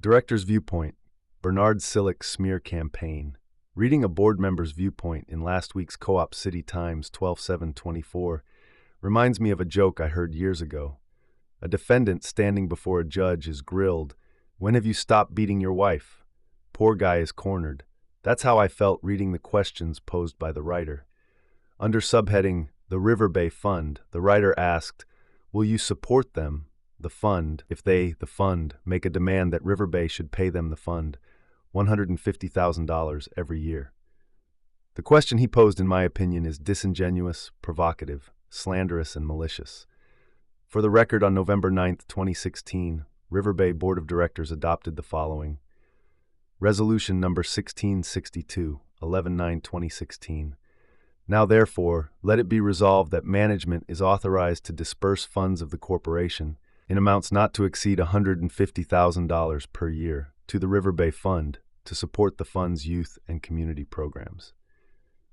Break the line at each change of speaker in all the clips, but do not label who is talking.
Director's Viewpoint, Bernard Cylich smear campaign. Reading a board member's viewpoint in last week's Co-op City Times 12/7/24 reminds me of a joke I heard years ago. A defendant standing before a judge is grilled, "When have you stopped beating your wife?" Poor guy is cornered. That's how I felt reading the questions posed by the writer. Under subheading, The River Bay Fund, the writer asked, "Will you support them, the fund, if they, the fund, make a demand that River Bay should pay them, the fund, $150,000 every year?" The question he posed, in my opinion, is disingenuous, provocative, slanderous, and malicious. For the record, on November 9th, 2016, River Bay Board of Directors adopted the following. Resolution number 1662, 11/9/2016. Now therefore, let it be resolved that management is authorized to disperse funds of the corporation in amounts not to exceed $150,000 per year to the River Bay Fund to support the fund's youth and community programs.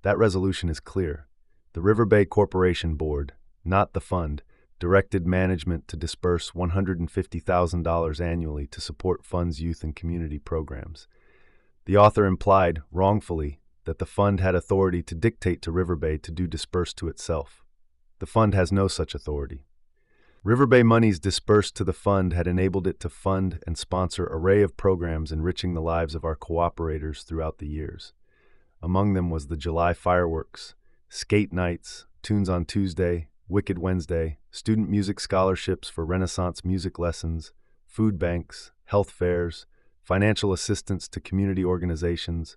That resolution is clear. The River Bay Corporation Board, not the fund, directed management to disperse $150,000 annually to support fund's youth and community programs. The author implied, wrongfully, that the fund had authority to dictate to River Bay to do disperse to itself. The fund has no such authority. River Bay monies dispersed to the fund had enabled it to fund and sponsor an array of programs enriching the lives of our cooperators throughout the years. Among them was the July fireworks, skate nights, Tunes on Tuesday, Wicked Wednesday, student music scholarships for Renaissance music lessons, food banks, health fairs, financial assistance to community organizations,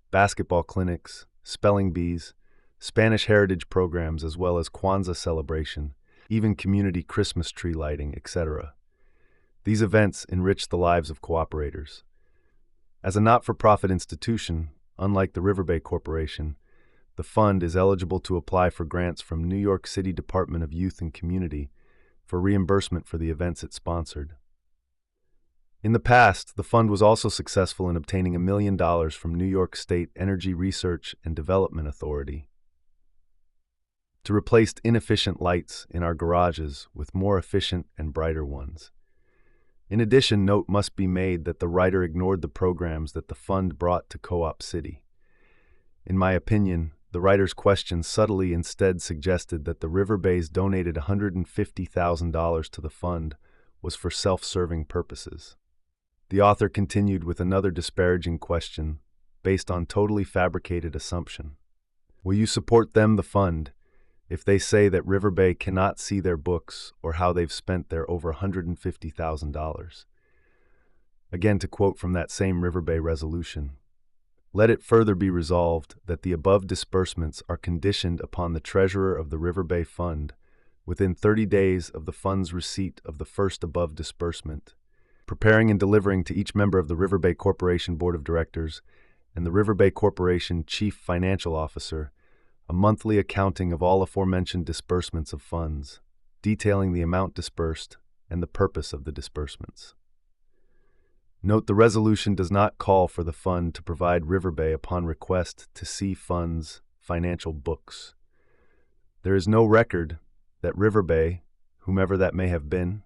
basketball clinics, spelling bees, Spanish heritage programs, as well as Kwanzaa celebration, even community Christmas tree lighting, etc. These events enriched the lives of cooperators. As a not-for-profit institution, unlike the River Bay Corporation, the fund is eligible to apply for grants from New York City Department of Youth and Community for reimbursement for the events it sponsored. In the past, the fund was also successful in obtaining $1 million from New York State Energy Research and Development Authority to replace inefficient lights in our garages with more efficient and brighter ones. In addition, note must be made that the writer ignored the programs that the fund brought to Co-op City. In my opinion, the writer's question subtly instead suggested that the River Bays donated $150,000 to the fund was for self-serving purposes. The author continued with another disparaging question based on totally fabricated assumption. Will you support them, the fund, if they say that River Bay cannot see their books or how they've spent their over $150,000? Again, to quote from that same River Bay resolution, "Let it further be resolved that the above disbursements are conditioned upon the treasurer of the River Bay Fund, within 30 days of the fund's receipt of the first above disbursement, preparing and delivering to each member of the River Bay Corporation Board of Directors and the River Bay Corporation Chief Financial Officer a monthly accounting of all aforementioned disbursements of funds, detailing the amount disbursed and the purpose of the disbursements." Note, the resolution does not call for the fund to provide River Bay upon request to see funds' financial books. There is no record that River Bay, whomever that may have been,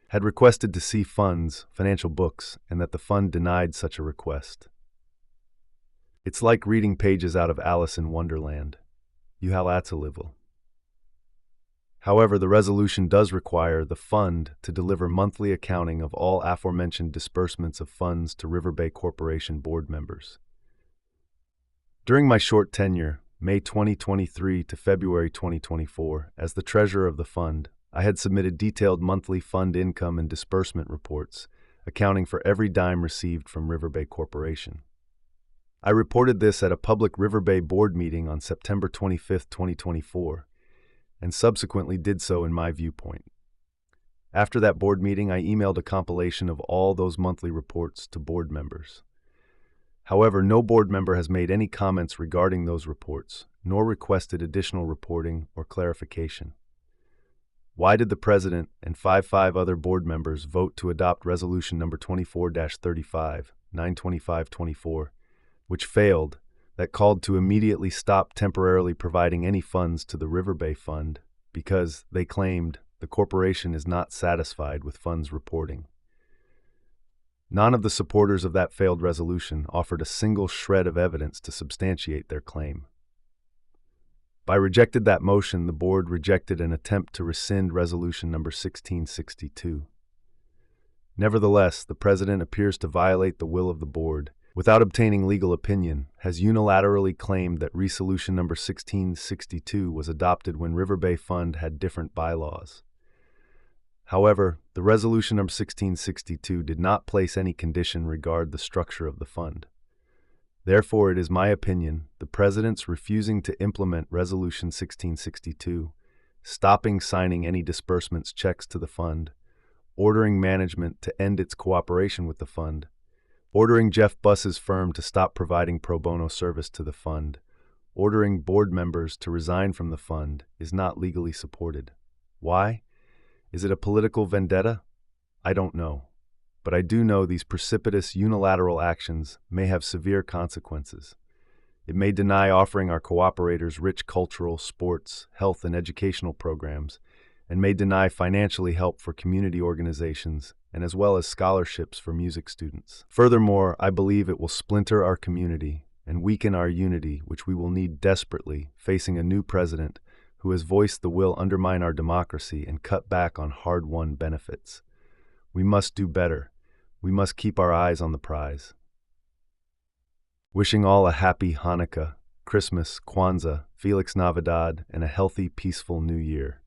had requested to see funds' financial books and that the fund denied such a request. It's like reading pages out of Alice in Wonderland. You have. However, the resolution does require the fund to deliver monthly accounting of all aforementioned disbursements of funds to River Bay Corporation board members. During my short tenure, May 2023 to February 2024, as the treasurer of the fund, I had submitted detailed monthly fund income and disbursement reports, accounting for every dime received from River Bay Corporation. I reported this at a public River Bay board meeting on September 25, 2024, and subsequently did so in my viewpoint. After that board meeting, I emailed a compilation of all those monthly reports to board members. However, no board member has made any comments regarding those reports, nor requested additional reporting or clarification. Why did the president and five other board members vote to adopt resolution number 24-35, 9/25/24, which failed, that called to immediately stop temporarily providing any funds to the River Bay Fund because, they claimed, the corporation is not satisfied with funds reporting? None of the supporters of that failed resolution offered a single shred of evidence to substantiate their claim. By rejected that motion, the board rejected an attempt to rescind Resolution number 1662. Nevertheless, the President appears to violate the will of the board. Without obtaining legal opinion, has unilaterally claimed that Resolution number 1662 was adopted when River Bay Fund had different bylaws. However, the Resolution number 1662 did not place any condition regarding the structure of the fund. Therefore, it is my opinion the President's refusing to implement Resolution 1662, stopping signing any disbursements checks to the fund, ordering management to end its cooperation with the fund, ordering Jeff Buss's firm to stop providing pro bono service to the fund, ordering board members to resign from the fund is not legally supported. Why? Is it a political vendetta? I don't know. But I do know these precipitous unilateral actions may have severe consequences. It may deny offering our cooperators rich cultural, sports, health, and educational programs, and may deny financially help for community organizations and as well as scholarships for music students. Furthermore, I believe it will splinter our community and weaken our unity, which we will need desperately facing a new president who has voiced the will undermine our democracy and cut back on hard-won benefits. We must do better. We must keep our eyes on the prize. Wishing all a happy Hanukkah, Christmas, Kwanzaa, Felix Navidad, and a healthy, peaceful New Year.